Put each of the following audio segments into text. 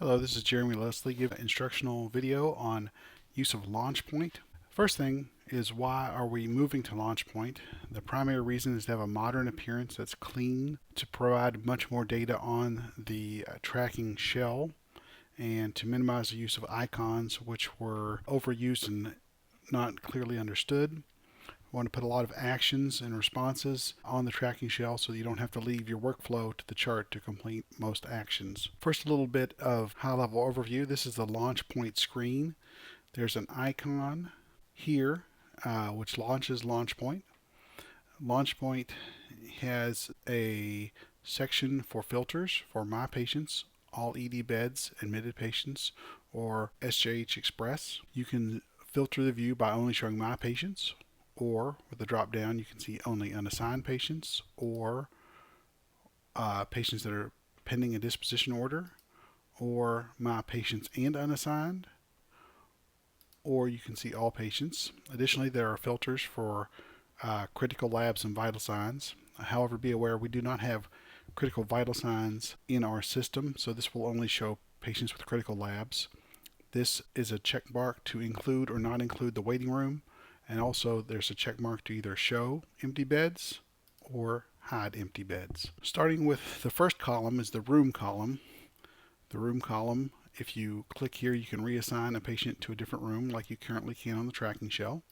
Hello, this is Jeremy Leslie giving an instructional video on use of Launchpoint. First thing is, why are we moving to Launchpoint? The primary reason is to have a modern appearance that's clean, to provide much more data on the tracking shell, and to minimize the use of icons which were overused and not clearly understood. We want to put a lot of actions and responses on the tracking shell so that you don't have to leave your workflow to the chart to complete most actions. First, a little bit of high-level overview. This is the Launchpoint screen. There's an icon here which launches Launchpoint. Launchpoint has a section for filters for My Patients, All ED Beds, Admitted Patients, or SJH Express. You can filter the view by only showing My Patients, or with the drop down you can see only unassigned patients, or patients that are pending a disposition order, or My Patients and unassigned, or you can see all patients. Additionally, there are filters for critical labs and vital signs. However, be aware we do not have critical vital signs in our system, so this will only show patients with critical labs. This is a check mark to include or not include the waiting room. And also there's a check mark to either show empty beds or hide empty beds. Starting with the first column is the room column. The room column, if you click here, you can reassign a patient to a different room like you currently can on the tracking shell.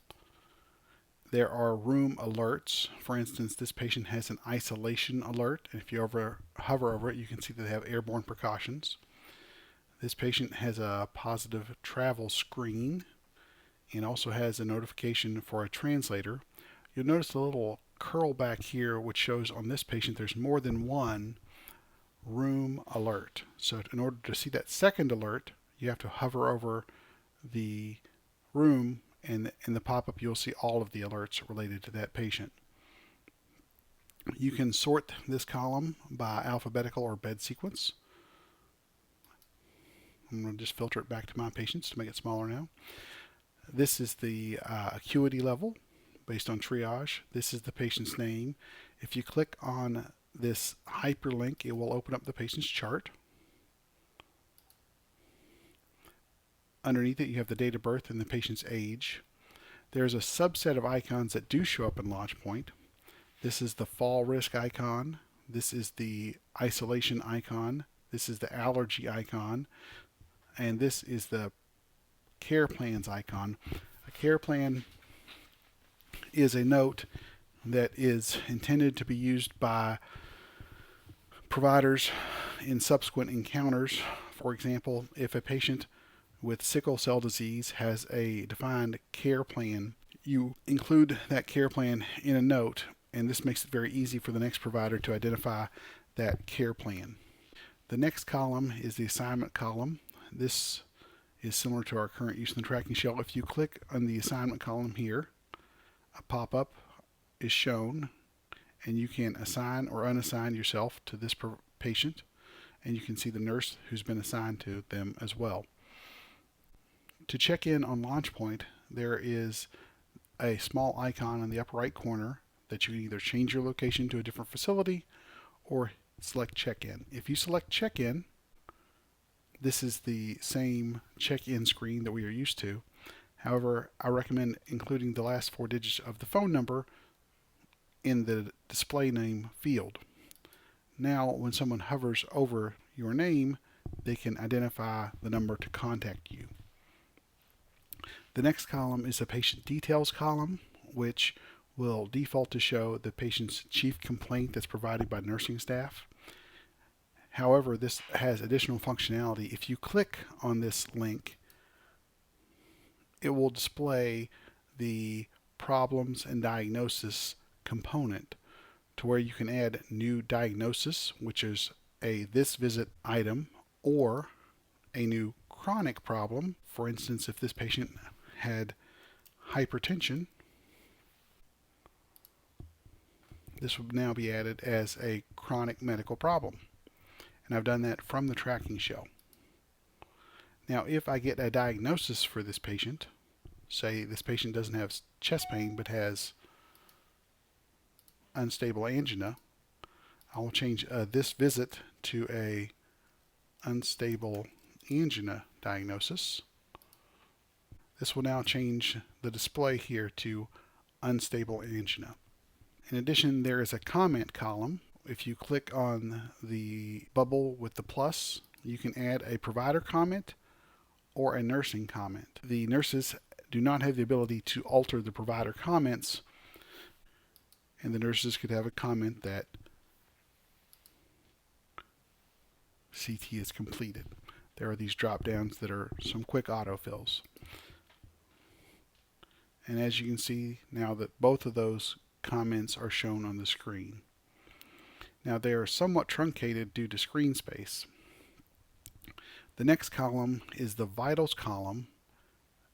There are room alerts. For instance, this patient has an isolation alert, and if you hover over it, you can see that they have airborne precautions. This patient has a positive travel screen and also has a notification for a translator. You'll notice a little curl back here which shows on this patient there's more than one room alert. So in order to see that second alert, you have to hover over the room, and in the pop-up you'll see all of the alerts related to that patient. You can sort this column by alphabetical or bed sequence. I'm going to just filter it back to My Patients to make it smaller now. This is the acuity level based on triage. This is the patient's name. If you click on this hyperlink, it will open up the patient's chart. Underneath it, you have the date of birth and the patient's age. There's a subset of icons that do show up in Launchpoint. This is the fall risk icon. This is the isolation icon. This is the allergy icon. And this is the care plans icon. A care plan is a note that is intended to be used by providers in subsequent encounters. For example, if a patient with sickle cell disease has a defined care plan, you include that care plan in a note, and this makes it very easy for the next provider to identify that care plan. The next column is the assignment column. This is similar to our current use in the tracking shell. If you click on the assignment column here, a pop-up is shown, and you can assign or unassign yourself to this patient, and you can see the nurse who's been assigned to them as well. To check in on Launchpoint, there is a small icon in the upper right corner that you can either change your location to a different facility or select check-in. If you select check-in, this is the same check-in screen that we are used to. However, I recommend including the last 4 digits of the phone number in the display name field. Now, when someone hovers over your name, they can identify the number to contact you. The next column is the patient details column, which will default to show the patient's chief complaint that's provided by nursing staff. However, this has additional functionality. If you click on this link, it will display the problems and diagnosis component to where you can add new diagnosis, which is a this visit item, or a new chronic problem. For instance, if this patient had hypertension, this would now be added as a chronic medical problem. And I've done that from the tracking shell. Now, if I get a diagnosis for this patient, say this patient doesn't have chest pain but has unstable angina, I will change this visit to a unstable angina diagnosis. This will now change the display here to unstable angina. In addition, there is a comment column. If you click on the bubble with the plus, you can add a provider comment or a nursing comment. The nurses do not have the ability to alter the provider comments, and the nurses could have a comment that CT is completed. There are these drop downs that are some quick autofills. And as you can see now that both of those comments are shown on the screen. Now they are somewhat truncated due to screen space. The next column is the vitals column.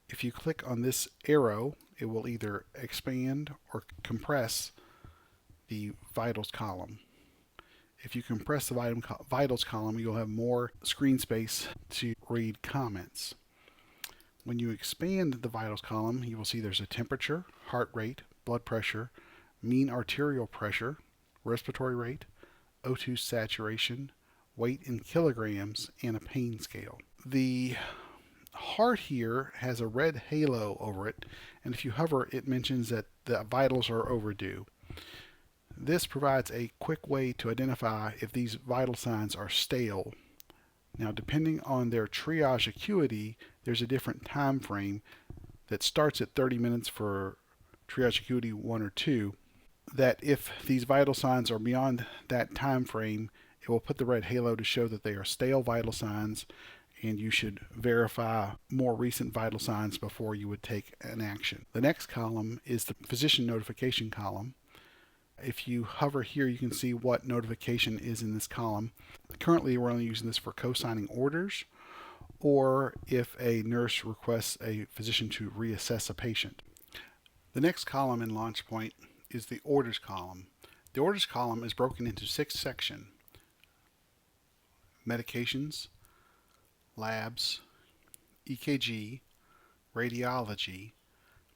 If you click on this arrow, it will either expand or compress the vitals column. If you compress the vitals column, you'll have more screen space to read comments. When you expand the vitals column, you will see there's a temperature, heart rate, blood pressure, mean arterial pressure, respiratory rate, O2 saturation, weight in kilograms, and a pain scale. The heart here has a red halo over it, and if you hover, it mentions that the vitals are overdue. This provides a quick way to identify if these vital signs are stale. Now, depending on their triage acuity, there's a different time frame that starts at 30 minutes for triage acuity 1 or 2, that if these vital signs are beyond that time frame, it will put the red halo to show that they are stale vital signs, and you should verify more recent vital signs before you would take an action. The next column is the physician notification column. If you hover here, you can see what notification is in this column. Currently, we're only using this for co-signing orders, or if a nurse requests a physician to reassess a patient. The next column in Launchpoint is the orders column. The orders column is broken into 6 sections: medications, labs, EKG, radiology,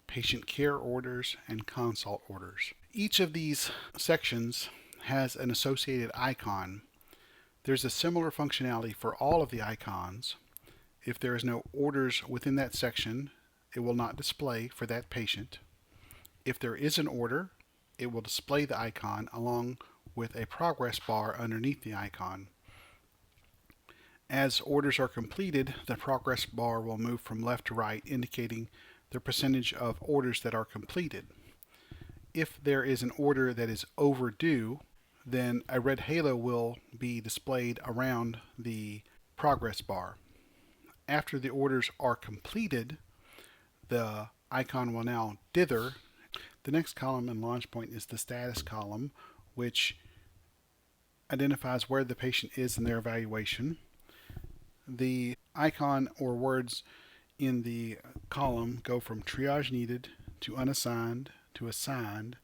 patient care orders, and consult orders. Each of these sections has an associated icon. There's a similar functionality for all of the icons. If there is no orders within that section, it will not display for that patient. If there is an order, it will display the icon along with a progress bar underneath the icon. As orders are completed, the progress bar will move from left to right, indicating the percentage of orders that are completed. If there is an order that is overdue, then a red halo will be displayed around the progress bar. After the orders are completed, the icon will now dither. The next column in Launchpoint is the status column, which identifies where the patient is in their evaluation. The icon or words in the column go from triage needed to unassigned to assigned,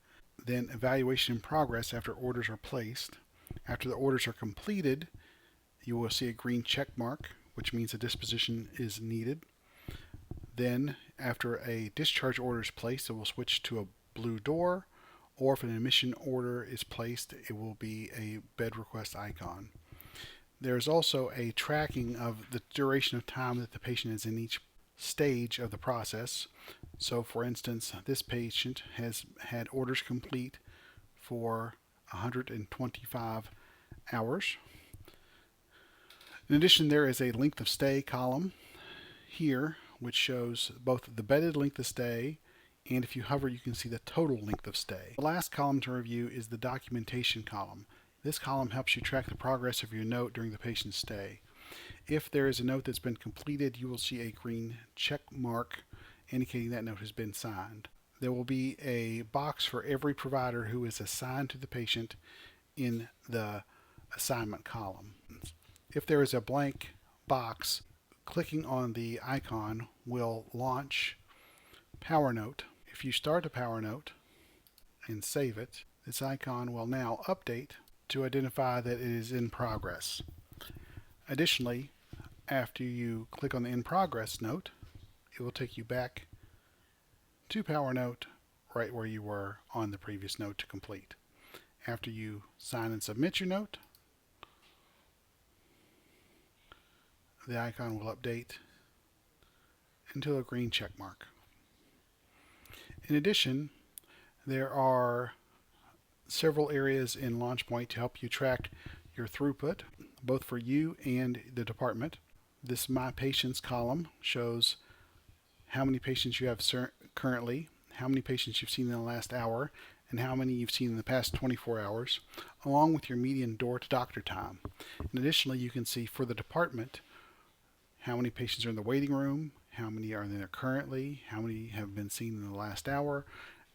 then evaluation in progress after orders are placed. After the orders are completed, you will see a green check mark, which means a disposition is needed. Then, after a discharge order is placed, it will switch to a blue door, or if an admission order is placed, it will be a bed request icon. There's also a tracking of the duration of time that the patient is in each stage of the process. So for instance, this patient has had orders complete for 125 hours. In addition, there is a length of stay column here, which shows both the bedded length of stay, and if you hover, you can see the total length of stay. The last column to review is the documentation column. This column helps you track the progress of your note during the patient's stay. If there is a note that's been completed, you will see a green check mark indicating that note has been signed. There will be a box for every provider who is assigned to the patient in the assignment column. If there is a blank box, clicking on the icon will launch PowerNote. If you start a PowerNote and save it, this icon will now update to identify that it is in progress. Additionally, after you click on the in progress note, it will take you back to PowerNote right where you were on the previous note to complete. After you sign and submit your note, the icon will update until a green check mark. In addition, there are several areas in Launchpoint to help you track your throughput, both for you and the department. This My Patients column shows how many patients you have currently, how many patients you've seen in the last hour, and how many you've seen in the past 24 hours, along with your median door-to-doctor time. And additionally, you can see for the department how many patients are in the waiting room, how many are there currently, how many have been seen in the last hour,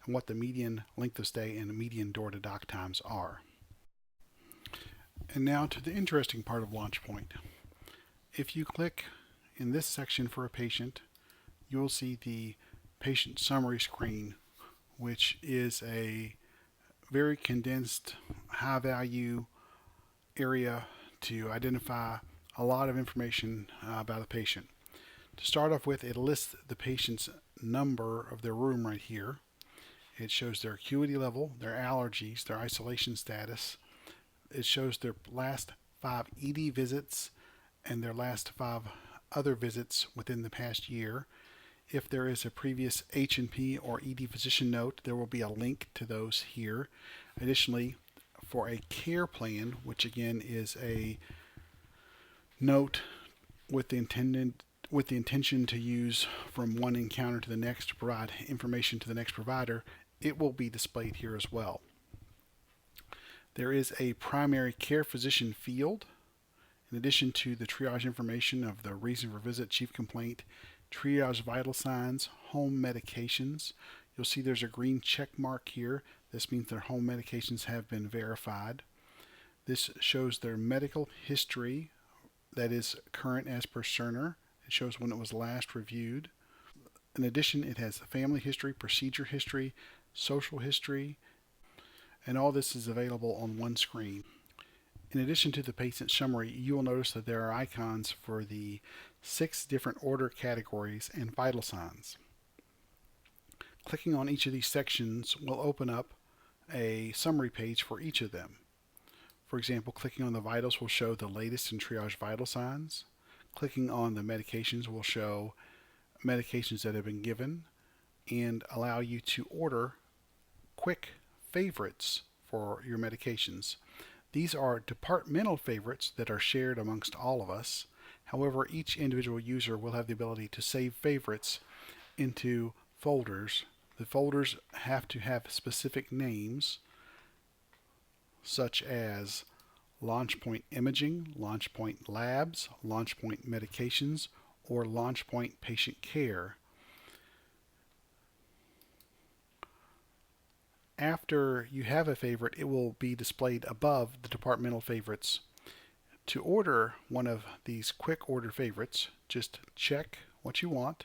and what the median length of stay and the median door-to-doc times are. And now to the interesting part of Launchpoint. If you click in this section for a patient, you will see the patient summary screen, which is a very condensed, high-value area to identify a lot of information about a patient. To start off with, it lists the patient's number of their room right here. It shows their acuity level, their allergies, their isolation status. It shows their last 5 ED visits and their last 5 other visits within the past year. If there is a previous H&P or ED physician note, there will be a link to those here. Additionally, for a care plan, which again is a note with the intention to use from one encounter to the next to provide information to the next provider, it will be displayed here as well. There is a primary care physician field. In addition to the triage information of the reason for visit, chief complaint, triage vital signs, home medications, you'll see there's a green check mark here. This means their home medications have been verified. This shows their medical history that is current as per Cerner. It shows when it was last reviewed. In addition, it has family history, procedure history, social history, and all this is available on one screen. In addition to the patient summary, you will notice that there are icons for the 6 different order categories and vital signs. Clicking on each of these sections will open up a summary page for each of them. For example, clicking on the vitals will show the latest in triage vital signs. Clicking on the medications will show medications that have been given and allow you to order quick favorites for your medications. These are departmental favorites that are shared amongst all of us. However, each individual user will have the ability to save favorites into folders. The folders have to have specific names, such as Launchpoint Imaging, Launchpoint Labs, Launchpoint Medications, or Launchpoint Patient Care. After you have a favorite, it will be displayed above the departmental favorites. To order one of these quick order favorites, just check what you want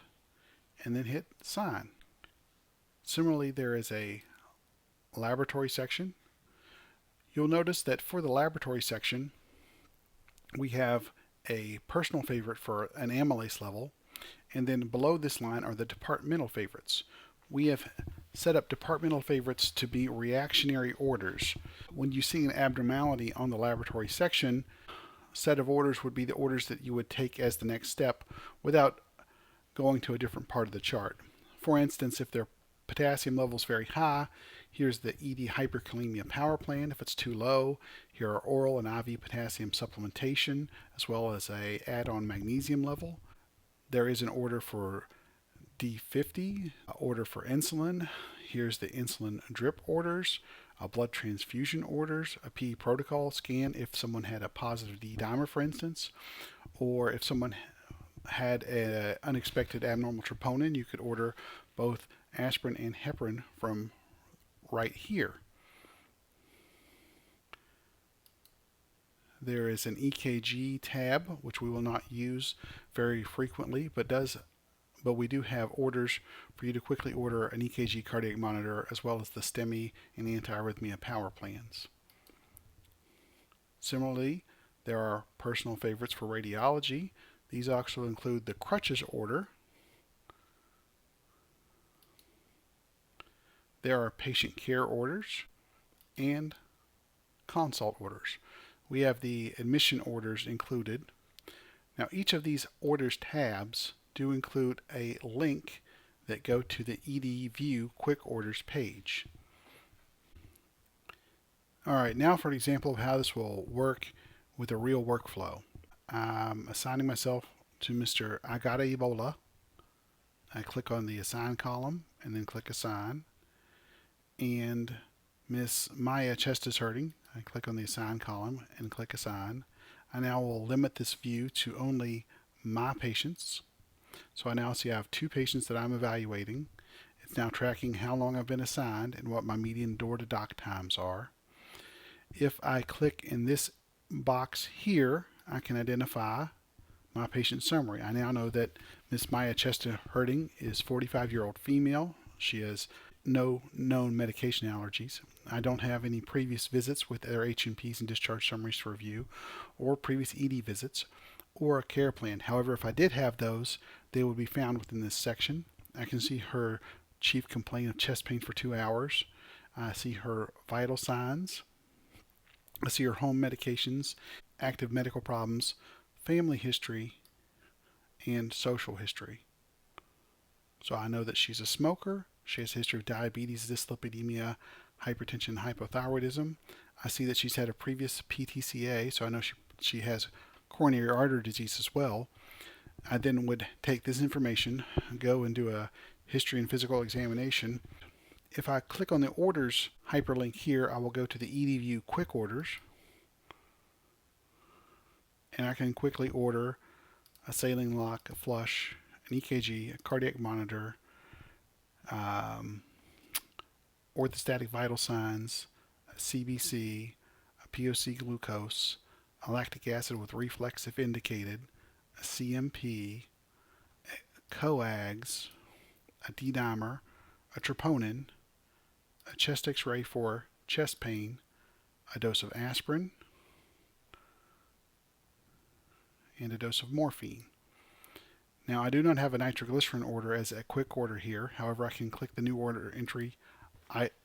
and then hit sign. Similarly, there is a laboratory section. You'll notice that for the laboratory section, we have a personal favorite for an amylase level, and then below this line are the departmental favorites. We have set up departmental favorites to be reactionary orders. When you see an abnormality on the laboratory section, set of orders would be the orders that you would take as the next step without going to a different part of the chart. For instance, if their potassium level is very high, here's the ED hyperkalemia power plan. If it's too low, here are oral and IV potassium supplementation, as well as a add-on magnesium level. There is an order for D50, order for insulin. Here's the insulin drip orders, blood transfusion orders, a P protocol scan if someone had a positive D dimer, for instance, or if someone had an unexpected abnormal troponin, you could order both aspirin and heparin from right here. There is an EKG tab, which we will not use very frequently, but we do have orders for you to quickly order an EKG cardiac monitor, as well as the STEMI and antiarrhythmia power plans. Similarly, there are personal favorites for radiology. These also include the crutches order. There are patient care orders and consult orders. We have the admission orders included. Now each of these orders tabs do include a link that go to the ED Quick Orders page. Alright, now for an example of how this will work with a real workflow. I'm assigning myself to Mr. I got Ebola. I click on the Assign column and then click Assign. And Miss Maya chest is hurting. I click on the Assign column and click Assign. I now will limit this view to only my patients. So I now see I have 2 patients that I'm evaluating. It's now tracking how long I've been assigned and what my median door-to-doc times are. If I click in this box here, I can identify my patient summary. I now know that Miss Maya Chester Hurting is 45-year-old female. She has no known medication allergies. I don't have any previous visits with their H&Ps and discharge summaries to review, or previous ED visits, or a care plan. However, if I did have those, they would be found within this section. I can see her chief complaint of chest pain for 2 hours. I see her vital signs. I see her home medications, active medical problems, family history, and social history. So I know that she's a smoker. She has a history of diabetes, dyslipidemia, hypertension, hypothyroidism. I see that she's had a previous PTCA, so I know she has coronary artery disease as well. I then would take this information, go and do a history and physical examination. If I click on the orders hyperlink here, I will go to the EDView Quick Orders, and I can quickly order a saline lock, a flush, an EKG, a cardiac monitor, orthostatic vital signs, a CBC, a POC glucose, a lactic acid with reflex if indicated, a CMP, coags, a D-dimer, a troponin, a chest x-ray for chest pain, a dose of aspirin, and a dose of morphine. Now I do not have a nitroglycerin order as a quick order here. However, I can click the new order entry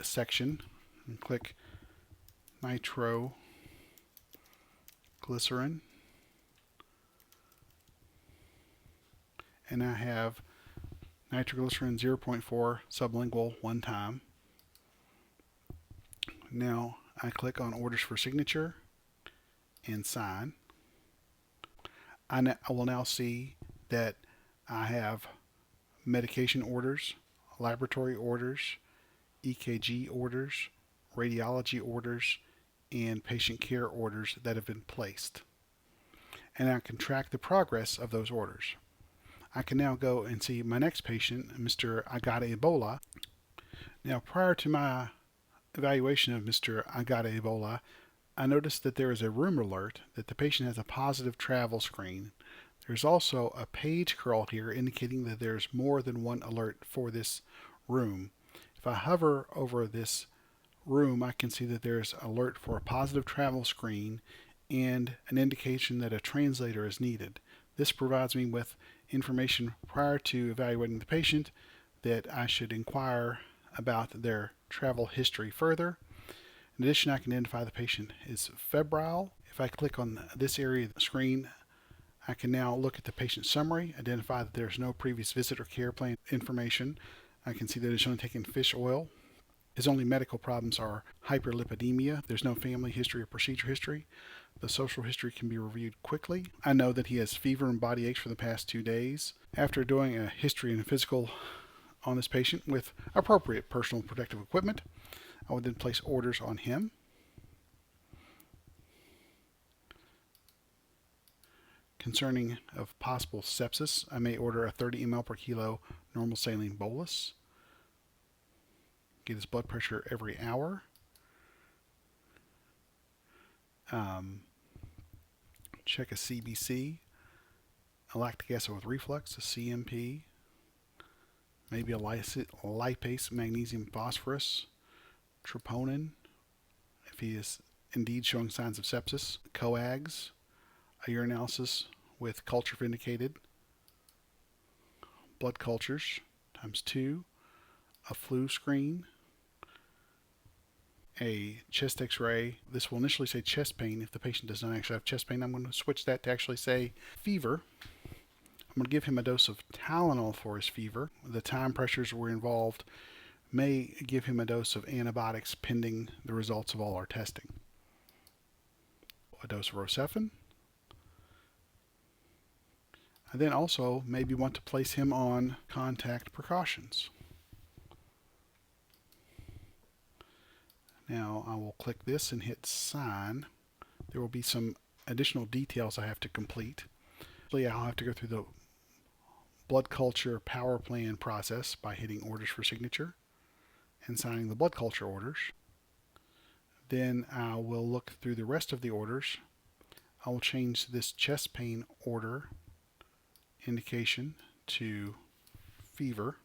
section and click nitroglycerin. And I have nitroglycerin 0.4 sublingual 1 time. Now I click on orders for signature and sign. I will now see that I have medication orders, laboratory orders, EKG orders, radiology orders, and patient care orders that have been placed. And I can track the progress of those orders. I can now go and see my next patient, Mr. I got Ebola. Now, prior to my evaluation of Mr. I got Ebola, I noticed that there is a room alert that the patient has a positive travel screen. There's also a page curl here indicating that there's more than one alert for this room. If I hover over this room, I can see that there's an alert for a positive travel screen and an indication that a translator is needed. This provides me with information prior to evaluating the patient that I should inquire about their travel history further. In addition, I can identify the patient is febrile. If I click on this area of the screen, I can now look at the patient summary, identify that there's no previous visit or care plan information. I can see that it's only taken fish oil. His only medical problems are hyperlipidemia. There's no family history or procedure history. The social history can be reviewed quickly. I know that he has fever and body aches for the past 2 days. After doing a history and a physical on this patient with appropriate personal protective equipment, I would then place orders on him. Concerning of possible sepsis, I may order a 30 ml per kilo normal saline bolus. Get his blood pressure every hour. Check a CBC, a lactic acid with reflux, a CMP, maybe a lipase magnesium phosphorus, troponin, if he is indeed showing signs of sepsis, coags, a urinalysis with culture if indicated, blood cultures ×2, a flu screen, a chest x-ray. This will initially say chest pain. If the patient does not actually have chest pain, I'm going to switch that to actually say fever. I'm going to give him a dose of Tylenol for his fever. The time pressures were involved may give him a dose of antibiotics pending the results of all our testing. A dose of Rocephin. I then also maybe want to place him on contact precautions. Now I will click this and hit sign. There will be some additional details I have to complete. I'll have to go through the blood culture power plan process by hitting orders for signature and signing the blood culture orders. Then I will look through the rest of the orders. I will change this chest pain order indication to fever.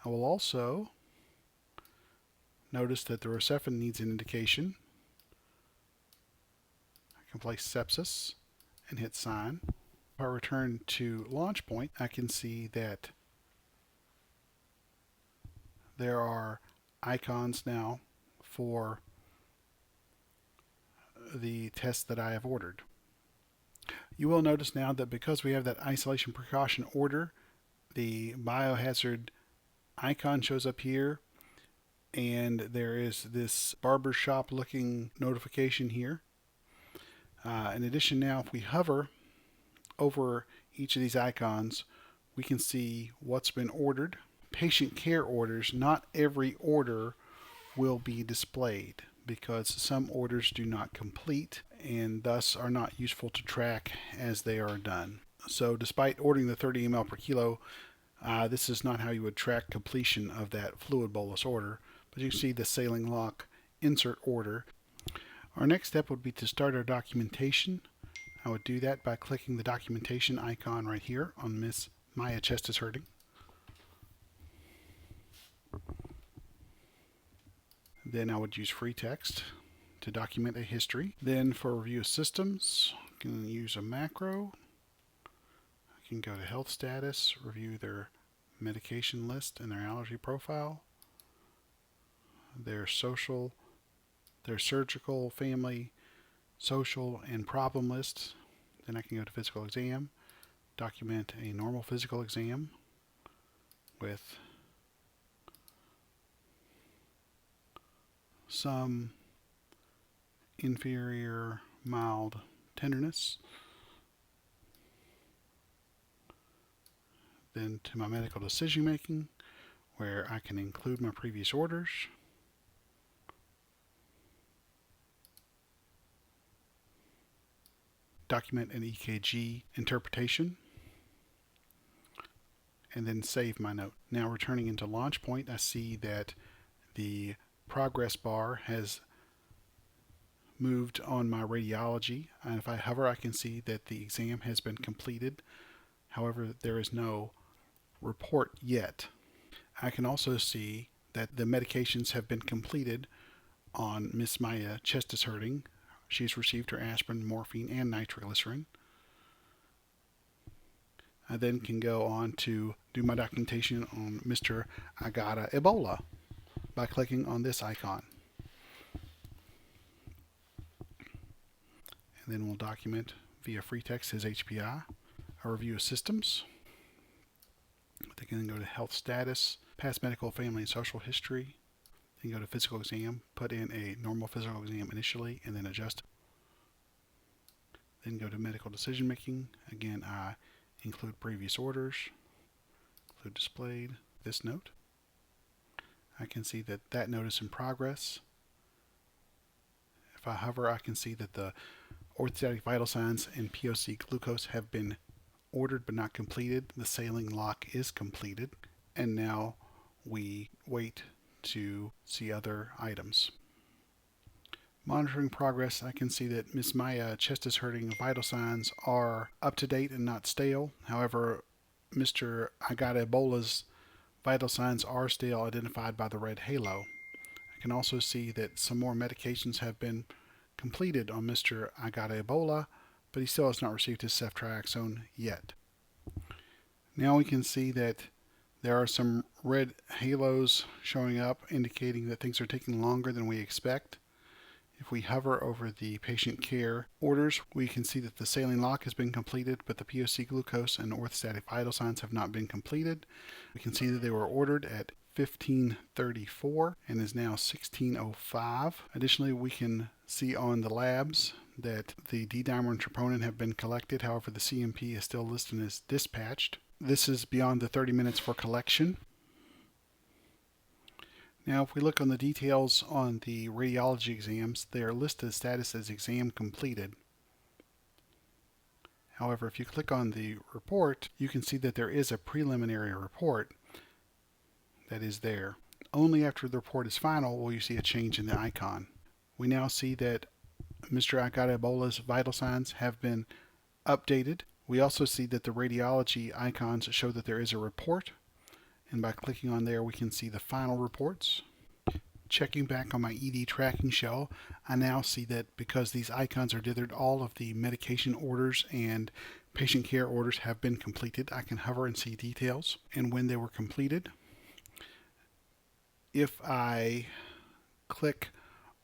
I will also notice that the Rocephin needs an indication. I can place sepsis and hit sign. If I return to Launchpoint, I can see that there are icons now for the tests that I have ordered. You will notice now that because we have that isolation precaution order, the biohazard icon shows up here, and there is this barbershop looking notification here. In addition, now if we hover over each of these icons, we can see what's been ordered. Patient care orders, not every order will be displayed because some orders do not complete and thus are not useful to track as they are done. So despite ordering the 30 ml per kilo, this is not how you would track completion of that fluid bolus order, but you can see the saline lock insert order. Our next step would be to start our documentation. I would do that by clicking the documentation icon right here on Miss Maya Chest is Hurting. Then I would use free text to document a history. Then for review of systems, I can use a macro. I can go to health status, review their medication list and their allergy profile, their social, their surgical, family, social, and problem lists. Then I can go to physical exam, document a normal physical exam with some inferior mild tenderness. Then to my medical decision making, where I can include my previous orders. Document an EKG interpretation, and then save my note. Now returning into Launchpoint, I see that the progress bar has moved on my radiology, and if I hover I can see that the exam has been completed. However, there is no report yet. I can also see that the medications have been completed on Miss Maya Chest is Hurting. She's received her aspirin, morphine, and nitroglycerin. I then can go on to do my documentation on Mr. Agata Ebola by clicking on this icon. And then we'll document via free text his HPI, a review of systems. They can then go to health status, past medical, family, and social history. Then go to physical exam, put in a normal physical exam initially, and then adjust. Then go to medical decision making. Again, I include previous orders, include displayed this note. I can see that that note is in progress. If I hover, I can see that the orthostatic vital signs and POC glucose have been ordered but not completed. The saline lock is completed, and now we wait to see other items. Monitoring progress, I can see that Miss Maya Chest is Hurting vital signs are up to date and not stale. However, Mr. Agata Ebola's vital signs are still identified by the red halo. I can also see that some more medications have been completed on Mr. Agata Ebola, but he still has not received his ceftriaxone yet. Now we can see that There are some red halos showing up indicating that things are taking longer than we expect. If we hover over the patient care orders, we can see that the saline lock has been completed, but the POC glucose and orthostatic vital signs have not been completed. We can see that they were ordered at 15:34 and is now 16:05. Additionally, we can see on the labs that the D-dimer and troponin have been collected. However, the CMP is still listed as dispatched. This is beyond the 30 minutes for collection. Now, if we look on the details on the radiology exams, they are listed as status as exam completed. However, if you click on the report, you can see that there is a preliminary report that is there. Only after the report is final will you see a change in the icon. We now see that Mr. Ebola vital signs have been updated. We also see that the radiology icons show that there is a report. And by clicking on there, we can see the final reports. Checking back on my ED tracking shell, I now see that because these icons are dithered, all of the medication orders and patient care orders have been completed. I can hover and see details and when they were completed. If I click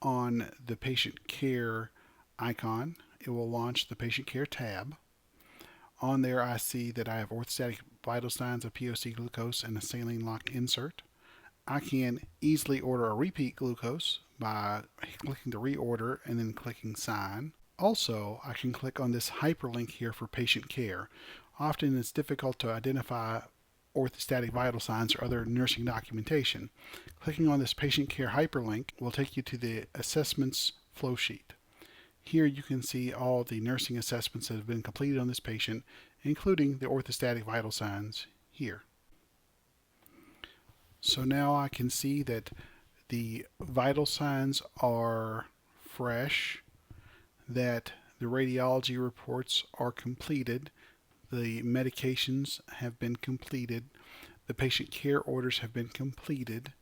on the patient care icon, it will launch the patient care tab. On there, I see that I have orthostatic vital signs of POC glucose and a saline lock insert. I can easily order a repeat glucose by clicking the reorder and then clicking sign. Also, I can click on this hyperlink here for patient care. Often it's difficult to identify orthostatic vital signs or other nursing documentation. Clicking on this patient care hyperlink will take you to the assessments flow sheet. Here you can see all the nursing assessments that have been completed on this patient, including the orthostatic vital signs here. So now I can see that the vital signs are fresh, that the radiology reports are completed, the medications have been completed, the patient care orders have been completed.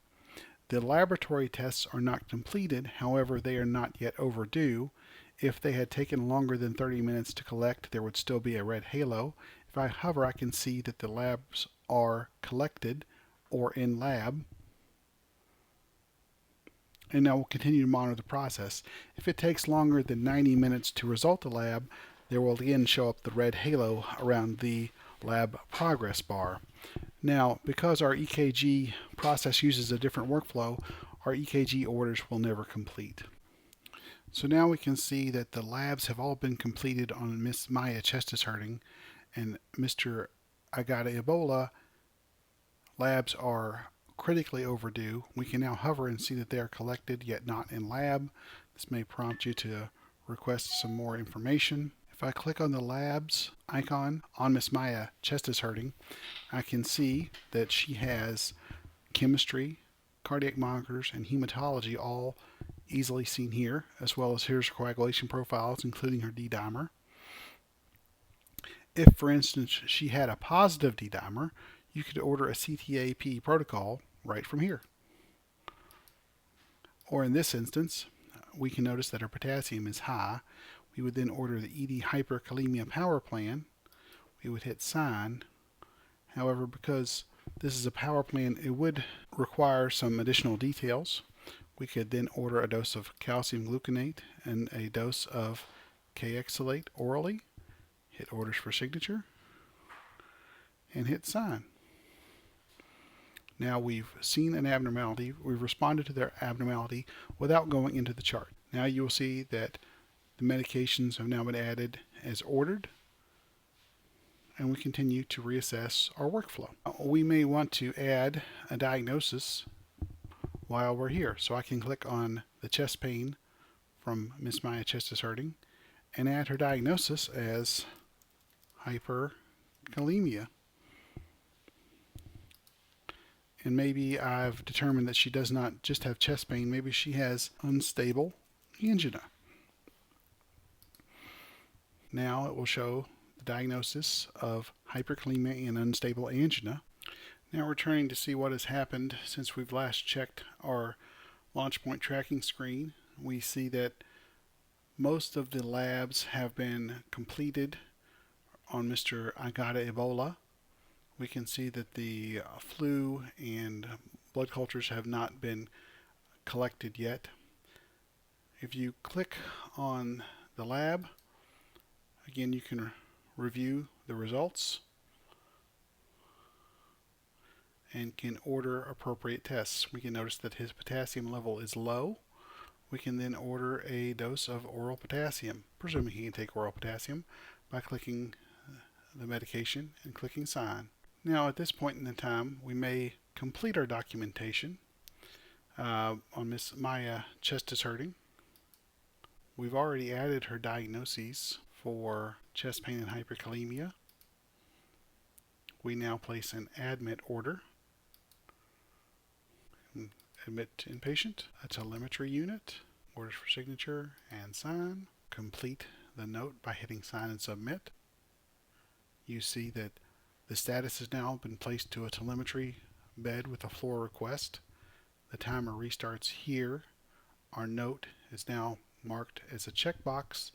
The laboratory tests are not completed, however, they are not yet overdue. If they had taken longer than 30 minutes to collect, there would still be a red halo. If I hover, I can see that the labs are collected or in lab. And now we'll continue to monitor the process. If it takes longer than 90 minutes to result the lab, there will again show up the red halo around the lab progress bar. Now, because our EKG process uses a different workflow, our EKG orders will never complete. So now we can see that the labs have all been completed on Miss Maya chest is hurting, and Mr. Ebola labs are critically overdue. We can now hover and see that they are collected yet not in lab. This may prompt you to request some more information. If I click on the labs icon on Miss Maya chest is hurting, I can see that she has chemistry, cardiac markers, and hematology all easily seen here, as well as here's her coagulation profiles, including her D-dimer. If, for instance, she had a positive D-dimer, you could order a CTAP protocol right from here. Or in this instance, we can notice that her potassium is high. We would then order the ED hyperkalemia power plan. We would hit sign. However, because this is a power plan, it would require some additional details. We could then order a dose of calcium gluconate and a dose of K-exalate orally. Hit orders for signature and hit sign. Now we've seen an abnormality. We've responded to their abnormality without going into the chart. Now you will see that the medications have now been added as ordered, and we continue to reassess our workflow. We may want to add a diagnosis while we're here. So I can click on the chest pain from Miss Maya chest is hurting and add her diagnosis as hyperkalemia. And maybe I've determined that she does not just have chest pain, maybe she has unstable angina. Now it will show the diagnosis of hyperkalemia and unstable angina. Now returning to see what has happened since we've last checked our Launchpoint tracking screen, we see that most of the labs have been completed on Mr. Ebola. we can see that the flu and blood cultures have not been collected yet. If you click on the lab, again you can review the results and can order appropriate tests. We can notice that his potassium level is low. We can then order a dose of oral potassium, presuming he can take oral potassium, by clicking the medication and clicking sign. Now at this point in the time, we may complete our documentation. On Miss Maya, chest is hurting. We've already added her diagnoses for chest pain and hyperkalemia. We now place an admit order. Admit inpatient, a telemetry unit, orders for signature and sign. Complete the note by hitting sign and submit. You see that the status has now been placed to a telemetry bed with a floor request. The timer restarts here. Our note is now marked as a checkbox